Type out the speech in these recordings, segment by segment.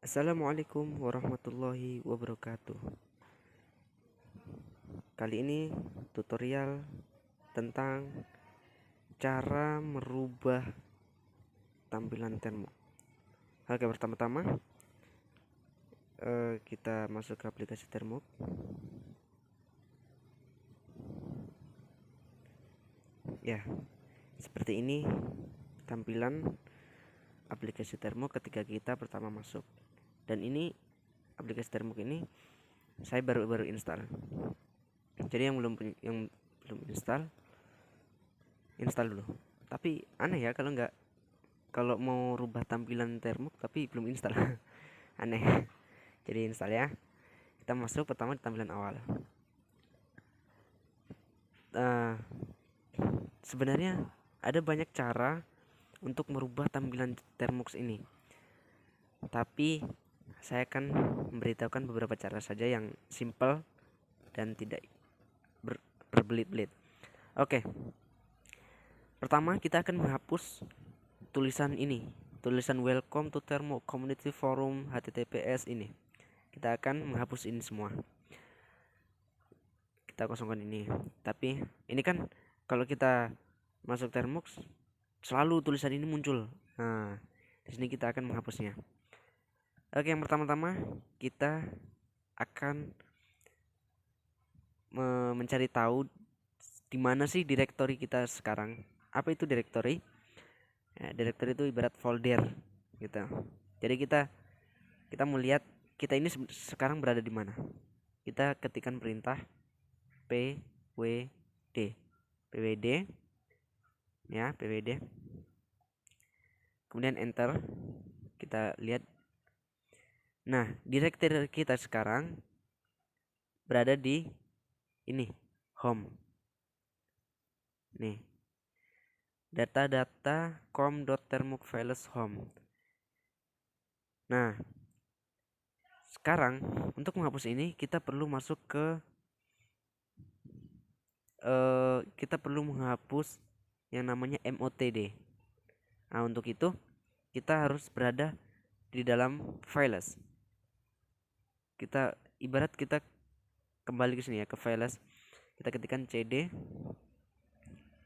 Assalamualaikum warahmatullahi wabarakatuh. Kali ini tutorial tentang cara merubah tampilan termo. Oke, pertama-tama kita masuk ke aplikasi Termux. Ya, seperti ini tampilan aplikasi Termux ketika kita pertama masuk. Dan ini aplikasi Termux ini saya baru install. Jadi yang belum install dulu. Tapi aneh ya kalau mau rubah tampilan Termux tapi belum install. Aneh. Jadi install ya. Kita masuk pertama di tampilan awal. uh, Sebenarnya ada banyak cara untuk merubah tampilan Termux ini, tapi saya akan memberitahukan beberapa cara saja yang simple dan tidak berbelit-belit. Oke, pertama kita akan menghapus tulisan ini, tulisan welcome to Termux community forum https ini. Kita akan menghapus ini semua. Kita kosongkan ini. Tapi ini kan kalau kita masuk Termux selalu tulisan ini muncul. Nah, di sini kita akan menghapusnya. Oke, yang pertama-tama kita akan mencari tahu di mana sih direktori kita sekarang. Apa itu direktori? Ya, direktori itu ibarat folder gitu. Jadi kita mau lihat kita ini sekarang berada di mana. Kita ketikkan perintah pwd pwd ya, pwd, kemudian enter. Kita lihat. Nah, direktori kita sekarang berada di ini, home. Nih, data-data com.termux-files home. Nah, sekarang untuk menghapus ini kita perlu masuk ke kita perlu menghapus yang namanya motd. Nah, untuk itu kita harus berada di dalam files. Kita kembali ke sini ya, ke files. Kita ketikkan cd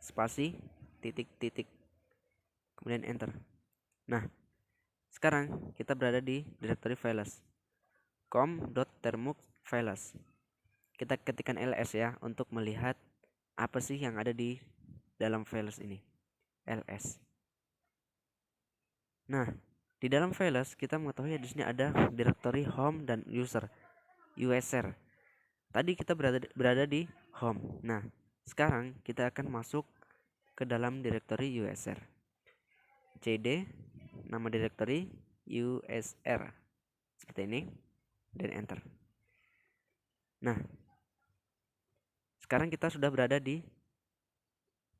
spasi titik kemudian enter. Nah, sekarang kita berada di directory files com.termux-files. Kita ketikkan ls ya untuk melihat apa sih yang ada di dalam files ini. ls. Nah, di dalam files kita mengetahui di sini ada directory home dan usr. Tadi kita berada di home. Nah, sekarang kita akan masuk ke dalam directory usr. cd nama directory usr seperti ini dan enter. Nah, sekarang kita sudah berada di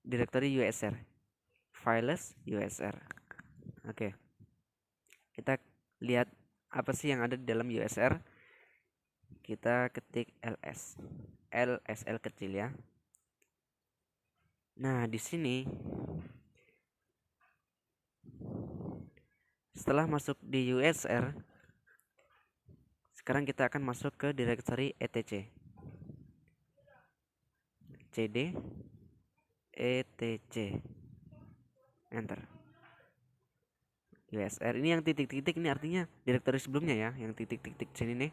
directory usr, files usr. Oke, kita lihat apa sih yang ada di dalam usr. Kita ketik lsl kecil ya. Nah, di sini setelah masuk di usr, sekarang kita akan masuk ke directory etc. cd etc enter. usr ini yang titik-titik ini artinya directory sebelumnya ya, yang titik-titik sini nih.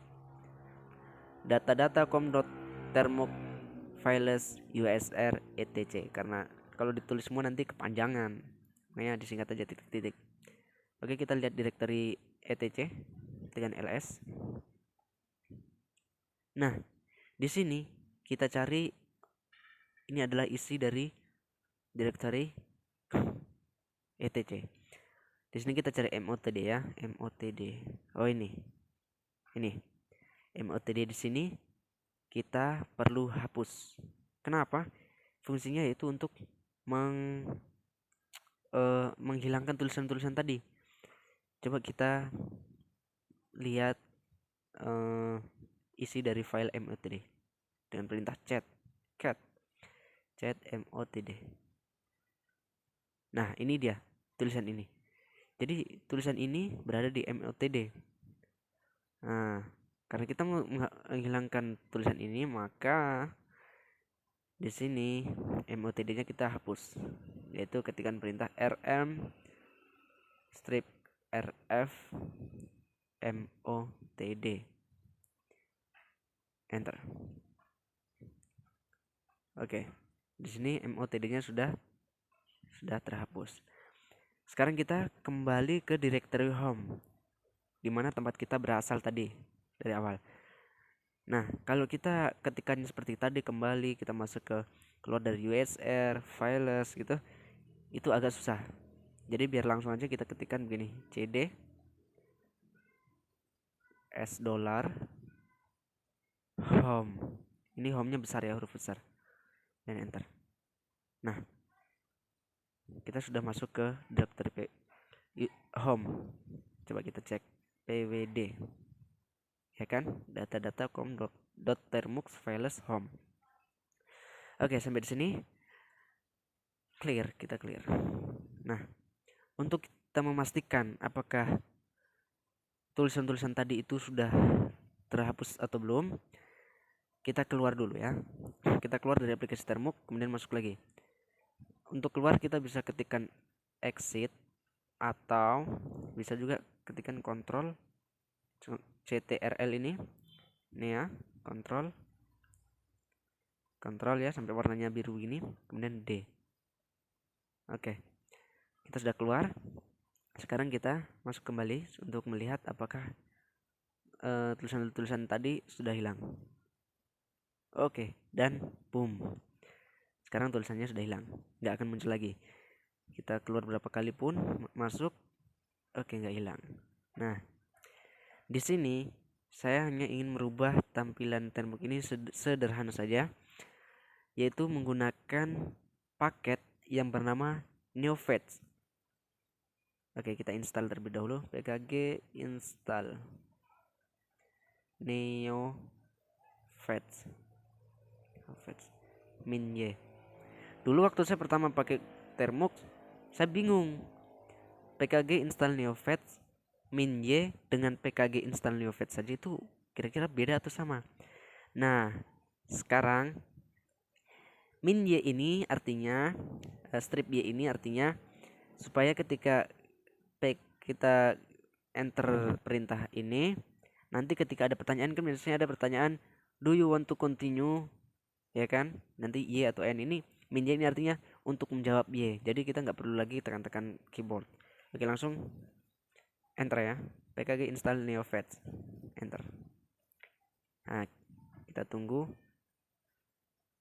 Data-data com.termux files usr etc. Karena kalau ditulis semua nanti kepanjangan, makanya disingkat aja titik-titik. Oke, kita lihat directory etc dengan ls. Nah, di sini kita cari, ini adalah isi dari directory etc. Di sini kita cari motd ya, motd. Oh, ini motd. Di sini kita perlu hapus. Kenapa? Fungsinya yaitu untuk menghilangkan tulisan-tulisan tadi. Coba kita lihat isi dari file motd dengan perintah cat motd. Nah, ini dia tulisan ini. Jadi tulisan ini berada di motd. Nah, karena kita menghilangkan tulisan ini, maka di sini MOTD-nya kita hapus, yaitu ketikan perintah rm strip rf MOTD, enter. Oke, di sini MOTD-nya sudah terhapus. Sekarang kita kembali ke directory home, di mana tempat kita berasal tadi dari awal. Nah, kalau kita ketikkan seperti tadi, kembali kita masuk ke keluar dari USR, files gitu, itu agak susah. Jadi biar langsung aja kita ketikkan begini, cd s dollar home. Ini home-nya besar ya, huruf besar, dan enter. Nah, kita sudah masuk ke directory home. Coba kita cek pwd, ya kan, data.com.termux files home. Oke, sampai di sini clear, kita clear. Nah, untuk kita memastikan apakah tulisan-tulisan tadi itu sudah terhapus atau belum, kita keluar dulu ya. Kita keluar dari aplikasi Termux, kemudian masuk lagi. Untuk keluar kita bisa ketikkan exit, atau bisa juga ketikkan control CTRL ini ya, control ya sampai warnanya biru gini, kemudian D. Oke, kita sudah keluar. Sekarang kita masuk kembali untuk melihat apakah tulisan-tulisan tadi sudah hilang. Oke, dan boom, sekarang tulisannya sudah hilang, nggak akan muncul lagi. Kita keluar berapa kali pun masuk, oke, nggak hilang. Nah, di sini saya hanya ingin merubah tampilan Termux ini sederhana saja, yaitu menggunakan paket yang bernama NeoFetch. Oke, kita install terlebih dahulu, pkg install NeoFetch min y. Dulu waktu saya pertama pakai Termux, saya bingung. pkg install NeoFetch min y dengan pkg install NeoFetch saja itu kira-kira beda atau sama? Nah, sekarang min y ini artinya strip y ini artinya supaya ketika kita enter perintah ini, nanti ketika ada pertanyaan, kan biasanya ada pertanyaan do you want to continue, ya kan, nanti y atau n ini, min y ini artinya untuk menjawab y, jadi kita nggak perlu lagi tekan-tekan keyboard. Oke, langsung enter ya, pkg install NeoFetch, enter. Nah, kita tunggu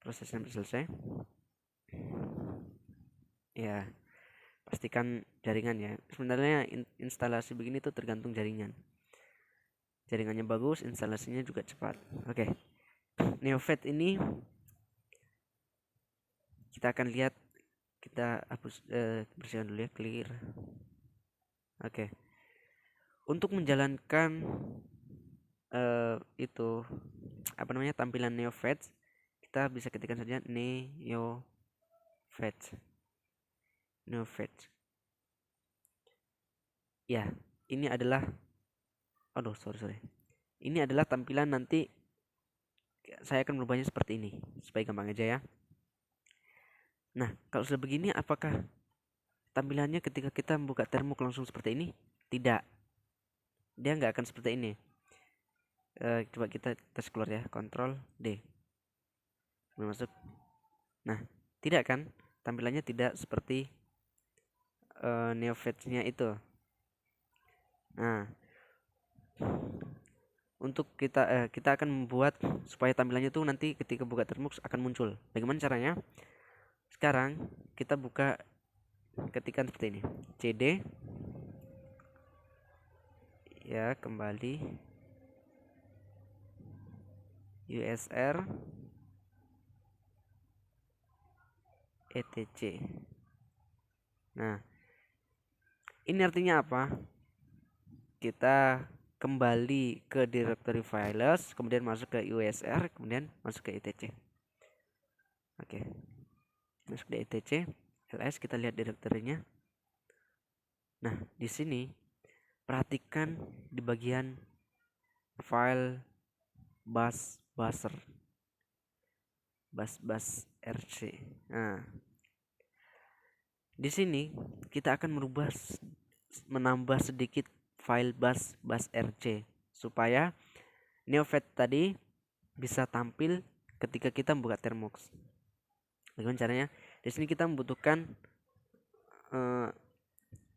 prosesnya selesai ya. Pastikan jaringan ya, sebenarnya instalasi begini tuh tergantung jaringannya bagus, instalasinya juga cepat. Oke, NeoFetch ini kita akan lihat, kita hapus, bersihkan dulu ya, clear. Oke, untuk menjalankan itu apa namanya, tampilan NeoFetch, kita bisa ketikkan saja NeoFetch ya. Ini adalah sorry, ini adalah tampilan, nanti saya akan merubahnya seperti ini supaya gampang aja ya. Nah, kalau sudah begini, apakah tampilannya ketika kita membuka Termux langsung seperti ini? Tidak, dia nggak akan seperti ini. Coba kita tes keluar ya, Ctrl D, masuk. Nah, tidak kan, tampilannya tidak seperti NeoFetch-nya itu. Nah, untuk kita akan membuat supaya tampilannya tuh nanti ketika buka Termux akan muncul. Bagaimana caranya? Sekarang kita buka, ketikan seperti ini, cd ya, kembali USR etc. Nah, ini artinya apa? Kita kembali ke directory files, kemudian masuk ke USR, kemudian masuk ke etc. Oke, masuk ke etc, ls, kita lihat direktorinya. Nah, di sini perhatikan di bagian file bus rc. Nah, di sini kita akan menambah sedikit file bus rc supaya Neofet tadi bisa tampil ketika kita membuka Termux. Bagaimana caranya? Di sini kita membutuhkan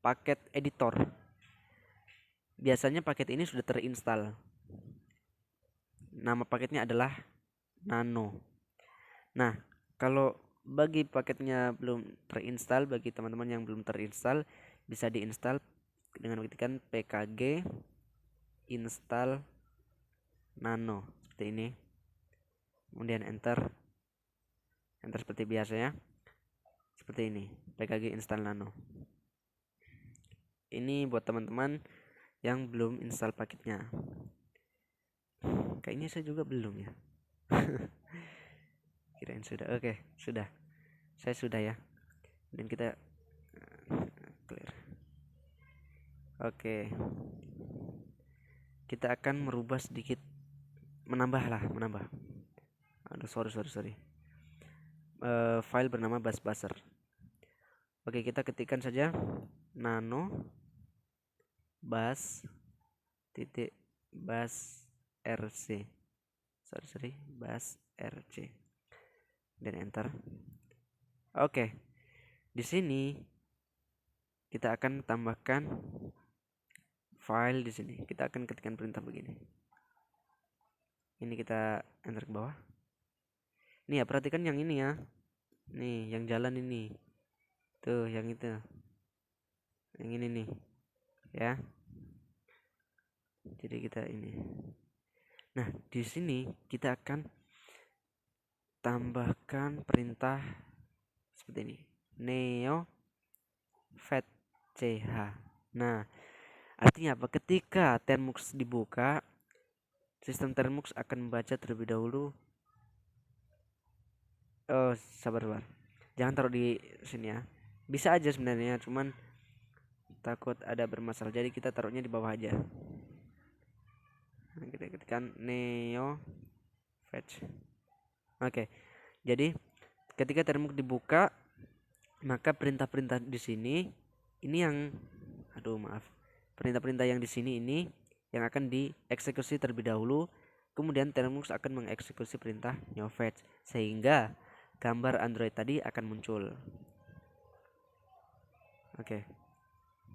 paket editor. Biasanya paket ini sudah terinstall. Nama paketnya adalah Nano. Nah, kalau bagi paketnya belum terinstall, bagi teman-teman yang belum terinstall, bisa diinstal dengan mengetikkan pkg install nano seperti ini. Kemudian enter seperti biasa ya. Seperti ini, pkg install nano. Ini buat teman-teman yang belum install paketnya. Kayaknya saya juga belum ya. Kirain sudah. Oke, sudah. Saya sudah ya. Dan kita clear. Oke. Kita akan merubah sedikit, menambah. Aduh, sorry. File bernama buzzer. Oke, kita ketikkan saja nano bus rc. Sorry, bus rc. Dan enter. Oke. Di sini kita akan tambahkan file di sini. Kita akan ketikkan perintah begini. Ini kita enter ke bawah. Nih ya, perhatikan yang ini ya. Nih, yang jalan ini. Tuh, yang itu. Yang ini nih. Ya. Jadi kita ini. Nah, di sini kita akan tambahkan perintah seperti ini. Neo fetch ch. Nah, artinya apa? Ketika Termux dibuka, sistem Termux akan membaca terlebih dahulu. Oh, sabar. Jangan taruh di sini ya. Bisa aja sebenarnya, cuman takut ada bermasalah. Jadi kita taruhnya di bawah aja. Nah, kita ketikkan neo fetch. Oke. Jadi ketika Termux dibuka, maka perintah-perintah di sini ini yang perintah-perintah yang di sini ini yang akan dieksekusi terlebih dahulu. Kemudian Termux akan mengeksekusi perintah neofetch sehingga gambar Android tadi akan muncul. Oke.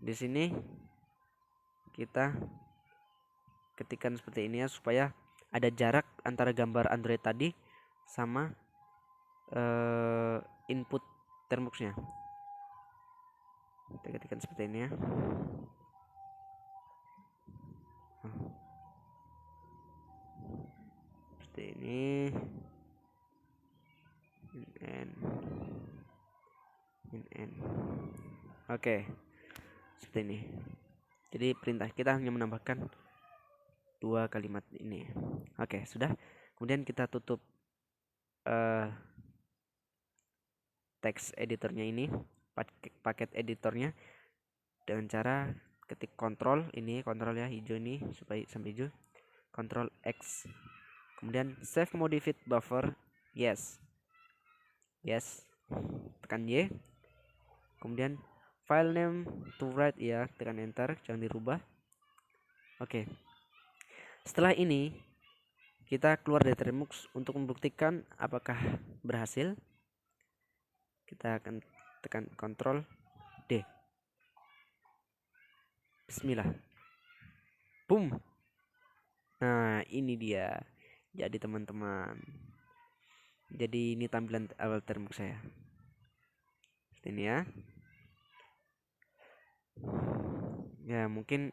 Di sini kita ketikkan seperti ini ya, supaya ada jarak antara gambar Android tadi sama input Termuxnya. Kita ketikkan seperti ini ya. Seperti ini. In. Oke. Seperti ini. Jadi perintah kita hanya menambahkan 2 kalimat ini. Oke, sudah. Kemudian kita tutup teks editornya ini, paket editornya, dengan cara ketik kontrol ini, kontrol ya, hijau ini supaya sampai hijau, kontrol X, kemudian save modified buffer, yes, tekan Y, kemudian file name to write ya, tekan enter, jangan dirubah. Oke. Setelah ini kita keluar dari Termux untuk membuktikan apakah berhasil. Kita akan tekan Ctrl D. Bismillah. Boom. Nah, ini dia. Jadi teman-teman. Jadi ini tampilan awal Termux saya. Seperti ini ya. Ya, mungkin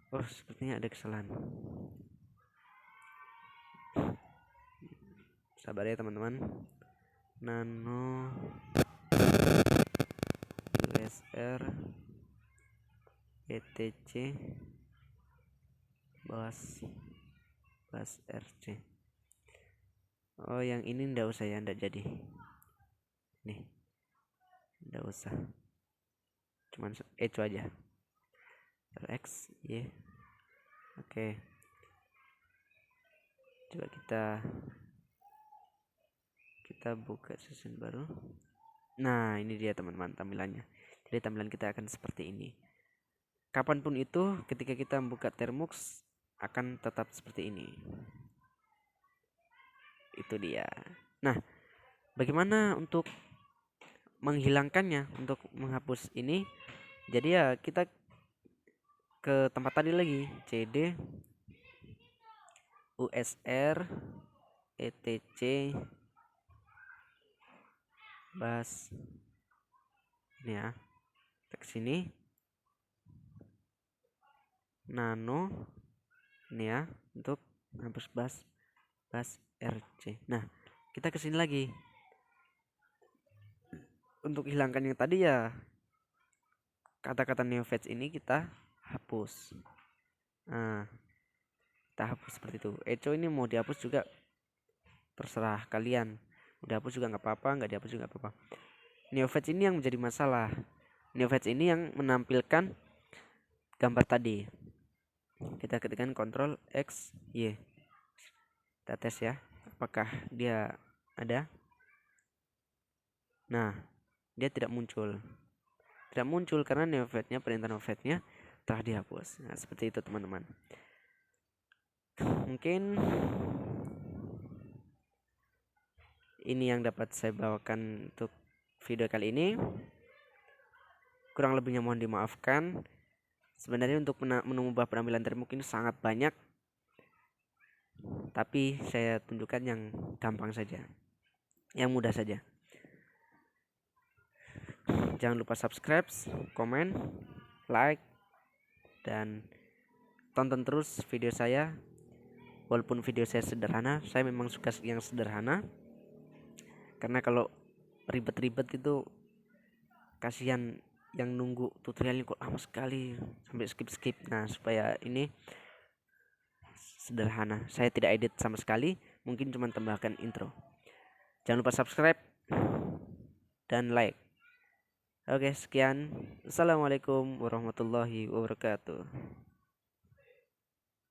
sepertinya ada kesalahan. Sabar ya teman-teman. Nano USR ETC bus RC. Oh, yang ini ndak usah ya, ndak jadi. Nih, ndak usah. Cuman echo aja. X Y. Oke. Coba kita buka season baru. Nah, ini dia teman-teman tampilannya. Jadi tampilan kita akan seperti ini. Kapanpun itu ketika kita membuka Termux akan tetap seperti ini. Itu dia. Nah, bagaimana untuk menghilangkannya, untuk menghapus ini? Jadi ya kita ke tempat tadi lagi, cd usr etc bus. Ini ya, kita ke sini nano ini ya untuk hapus bus rc. Nah, kita ke sini lagi untuk hilangkan yang tadi ya, kata-kata neofetch ini kita hapus. Nah, kita hapus seperti itu. Echo ini mau dihapus juga terserah kalian, udah hapus juga nggak apa-apa, nggak dihapus juga nggak apa-apa. Neofetch ini yang menjadi masalah. Neofetch ini yang menampilkan gambar tadi. Kita ketikkan Ctrl X Y, kita tes ya apakah dia ada. Nah, dia tidak muncul karena neofetnya, perintah neofetnya telah dihapus. Nah, seperti itu teman-teman. Mungkin ini yang dapat saya bawakan untuk video kali ini. Kurang lebihnya mohon dimaafkan. Sebenarnya untuk mengubah penampilan Termux ini sangat banyak, tapi saya tunjukkan yang gampang saja, yang mudah saja. Jangan lupa subscribe, komen, like, dan tonton terus video saya. Walaupun video saya sederhana, saya memang suka yang sederhana, karena kalau ribet-ribet itu kasihan yang nunggu tutorialnya kok lama sekali sampai skip. Nah, supaya ini sederhana, saya tidak edit sama sekali, mungkin cuma tambahkan intro. Jangan lupa subscribe dan like. Oke, sekian. Assalamualaikum warahmatullahi wabarakatuh.